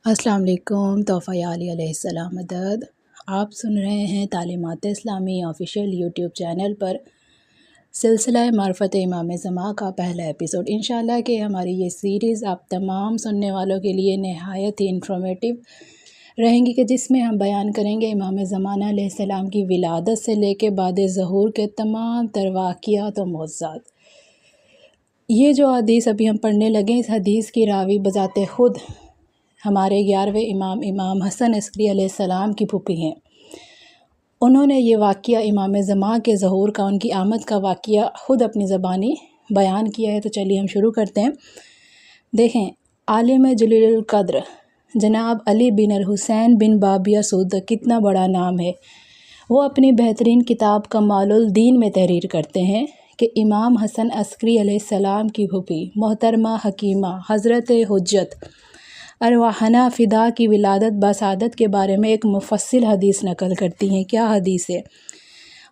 السلام علیکم، تحفہ علی علیہ السلام مدد۔ آپ سن رہے ہیں تعلیمات اسلامی آفیشیل یوٹیوب چینل پر سلسلہ معرفت امام زمان کا پہلا ایپیسوڈ۔ انشاءاللہ کہ ہماری یہ سیریز آپ تمام سننے والوں کے لیے نہایت ہی انفارمیٹیو رہیں گی، کہ جس میں ہم بیان کریں گے امام زمان علیہ السلام کی ولادت سے لے کے بعد ظہور کے تمام تر واقعات و معجزات۔ یہ جو حدیث ابھی ہم پڑھنے لگے، اس حدیث کی راوی بذات خود ہمارے 11ویں امام حسن عسکری علیہ السلام کی پھوپھی ہیں۔ انہوں نے یہ واقعہ امام زمان کے ظہور کا، ان کی آمد کا واقعہ خود اپنی زبانی بیان کیا ہے۔ تو چلیے ہم شروع کرتے ہیں۔ دیکھیں، عالم جلیل القدر جناب علی بن الحسین بن بابیہ سود، کتنا بڑا نام ہے۔ وہ اپنی بہترین کتاب کمال الدین میں تحریر کرتے ہیں کہ امام حسن عسکری علیہ السلام کی پھوپھی محترمہ حکیمہ حضرت حجت ارواحنا فدا کی ولادت بسعادت کے بارے میں ایک مفصل حدیث نقل کرتی ہیں۔ کیا حدیث ہے؟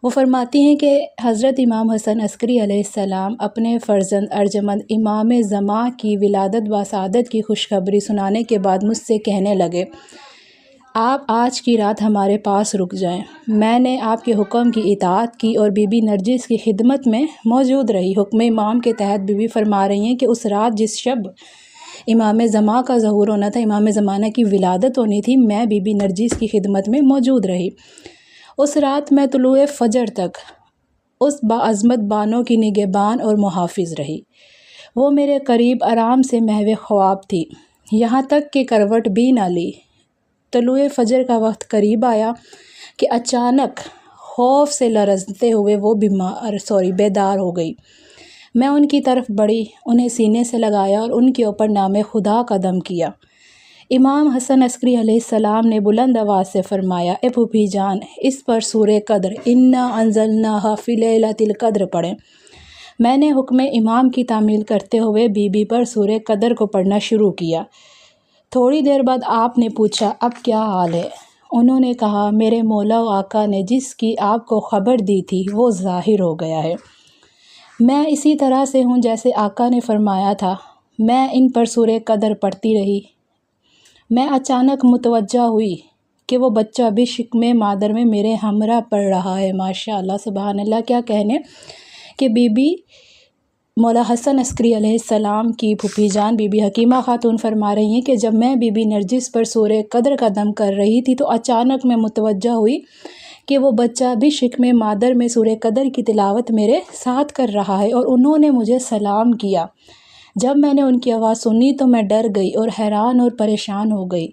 وہ فرماتی ہیں کہ حضرت امام حسن عسکری علیہ السلام اپنے فرزند ارجمند امام زمان کی ولادت بسعادت کی خوشخبری سنانے کے بعد مجھ سے کہنے لگے، آپ آج کی رات ہمارے پاس رک جائیں۔ میں نے آپ کے حکم کی اطاعت کی اور بی بی نرجس کی خدمت میں موجود رہی۔ حکم امام کے تحت بی بی فرما رہی ہیں کہ اس رات جس شب امام زمان کا ظہور ہونا تھا، امام زمانہ کی ولادت ہونی تھی، میں بی بی نرجس کی خدمت میں موجود رہی۔ اس رات میں طلوع فجر تک اس باعظمت بانوں کی نگہبان اور محافظ رہی۔ وہ میرے قریب آرام سے محو خواب تھی، یہاں تک کہ کروٹ بھی نہ لی۔ طلوع فجر کا وقت قریب آیا کہ اچانک خوف سے لرزتے ہوئے وہ بیدار ہو گئی۔ میں ان کی طرف بڑھی، انہیں سینے سے لگایا اور ان کے اوپر نام خدا کا دم کیا۔ امام حسن عسکری علیہ السلام نے بلند آواز سے فرمایا، اے پھوپھی جان، اس پر سورہ قدر انا انزلناہ فی لیلۃ القدر پڑھیں۔ میں نے حکم امام کی تعمیل کرتے ہوئے بی بی پر سورہ قدر کو پڑھنا شروع کیا۔ تھوڑی دیر بعد آپ نے پوچھا، اب کیا حال ہے؟ انہوں نے کہا، میرے مولا و آقا نے جس کی آپ کو خبر دی تھی وہ ظاہر ہو گیا ہے۔ میں اسی طرح سے ہوں جیسے آقا نے فرمایا تھا۔ میں ان پر سورہ قدر پڑھتی رہی۔ میں اچانک متوجہ ہوئی کہ وہ بچہ بھی شکم مادر میں میرے ہمراہ پڑھ رہا ہے۔ ماشاءاللہ، سبحان اللہ، کیا کہنے کہ بی بی مولا حسن عسکری علیہ السلام کی پھوپھی جان بی بی حکیمہ خاتون فرما رہی ہیں کہ جب میں بی بی نرجس پر سورہ قدر کا دم کر رہی تھی تو اچانک میں متوجہ ہوئی کہ وہ بچہ بھی شکم مادر میں سورہ قدر کی تلاوت میرے ساتھ کر رہا ہے، اور انہوں نے مجھے سلام کیا۔ جب میں نے ان کی آواز سنی تو میں ڈر گئی اور حیران اور پریشان ہو گئی،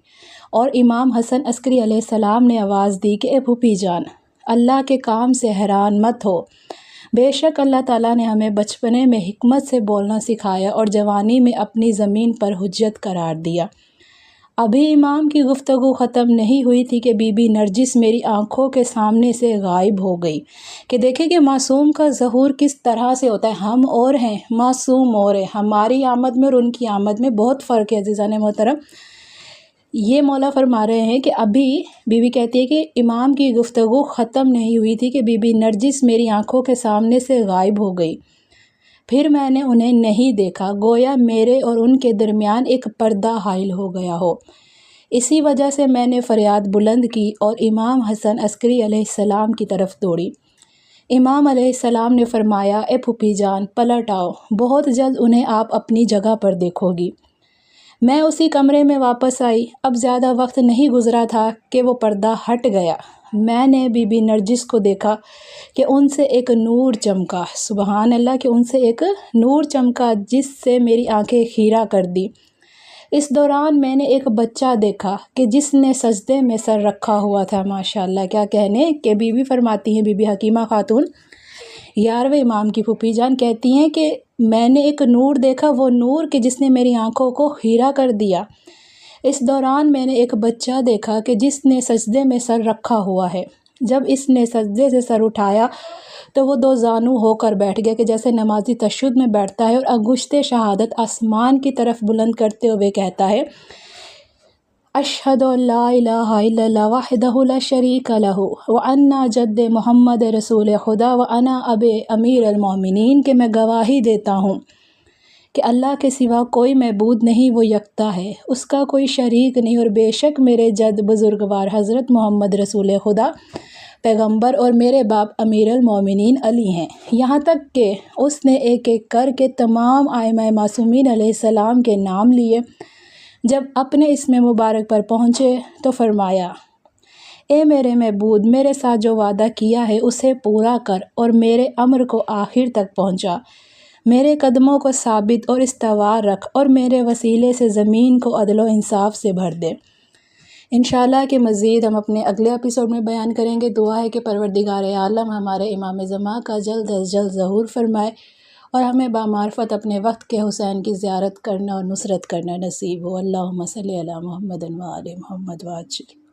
اور امام حسن عسکری علیہ السلام نے آواز دی کہ اے پھوپھی جان، اللہ کے کام سے حیران مت ہو۔ بے شک اللہ تعالیٰ نے ہمیں بچپنے میں حکمت سے بولنا سکھایا اور جوانی میں اپنی زمین پر حجت قرار دیا۔ ابھی امام کی گفتگو ختم نہیں ہوئی تھی کہ بی بی نرجس میری آنکھوں کے سامنے سے غائب ہو گئی۔ کہ دیکھیں کہ معصوم کا ظہور کس طرح سے ہوتا ہے۔ ہم اور ہیں، معصوم اور ہے۔ ہماری آمد میں اور ان کی آمد میں بہت فرق ہے عزیزان محترم۔ یہ مولا فرما رہے ہیں کہ ابھی بی بی کہتی ہے کہ امام کی گفتگو ختم نہیں ہوئی تھی کہ بی بی نرجس میری آنکھوں کے سامنے سے غائب ہو گئی۔ پھر میں نے انہیں نہیں دیکھا، گویا میرے اور ان کے درمیان ایک پردہ حائل ہو گیا ہو۔ اسی وجہ سے میں نے فریاد بلند کی اور امام حسن عسکری علیہ السلام کی طرف دوڑی۔ امام علیہ السلام نے فرمایا، اے پھوپھی جان، پلٹ آؤ، بہت جلد انہیں آپ اپنی جگہ پر دیکھو گی۔ میں اسی کمرے میں واپس آئی۔ اب زیادہ وقت نہیں گزرا تھا کہ وہ پردہ ہٹ گیا۔ میں نے بی بی نرجس کو دیکھا کہ ان سے ایک نور چمکا، سبحان اللہ، کہ ان سے ایک نور چمکا جس سے میری آنکھیں خیرہ کر دی۔ اس دوران میں نے ایک بچہ دیکھا کہ جس نے سجدے میں سر رکھا ہوا تھا۔ ماشاءاللہ، کیا کہنے کہ بی بی فرماتی ہیں، بی بی حکیمہ خاتون 11ویں امام کی پھوپھی جان کہتی ہیں کہ میں نے ایک نور دیکھا، وہ نور کہ جس نے میری آنکھوں کو خیرہ کر دیا۔ اس دوران میں نے ایک بچہ دیکھا کہ جس نے سجدے میں سر رکھا ہوا ہے۔ جب اس نے سجدے سے سر اٹھایا تو وہ دو زانو ہو کر بیٹھ گیا، کہ جیسے نمازی تشہد میں بیٹھتا ہے، اور انگشت شہادت آسمان کی طرف بلند کرتے ہوئے کہتا ہے، اشہد ان لا الہ الا اللہ وحدہ لا شریک لہ وانا جد محمد رسول خدا وانا اب امیر المومنین، کہ میں گواہی دیتا ہوں کہ اللہ کے سوا کوئی معبود نہیں، وہ یکتا ہے، اس کا کوئی شریک نہیں، اور بے شک میرے جد بزرگوار حضرت محمد رسول خدا پیغمبر اور میرے باپ امیر المومنین علی ہیں۔ یہاں تک کہ اس نے ایک ایک کر کے تمام ائمہ معصومین علیہ السلام کے نام لیے۔ جب اپنے اسم مبارک پر پہنچے تو فرمایا: اے میرے معبود، میرے ساتھ جو وعدہ کیا ہے اسے پورا کر اور میرے امر کو آخر تک پہنچا، میرے قدموں کو ثابت اور استوار رکھ اور میرے وسیلے سے زمین کو عدل و انصاف سے بھر دے۔ انشاءاللہ کہ مزید ہم اپنے اگلے ایپیسوڈ میں بیان کریں گے۔ دعا ہے کہ پروردگار عالم ہمارے امام زمان کا جلد از جلد ظہور فرمائے اور ہمیں بامعرفت اپنے وقت کے حسین کی زیارت کرنا اور نصرت کرنا نصیب ہو۔ اللہم صلی علی محمد و آل محمد وعجل۔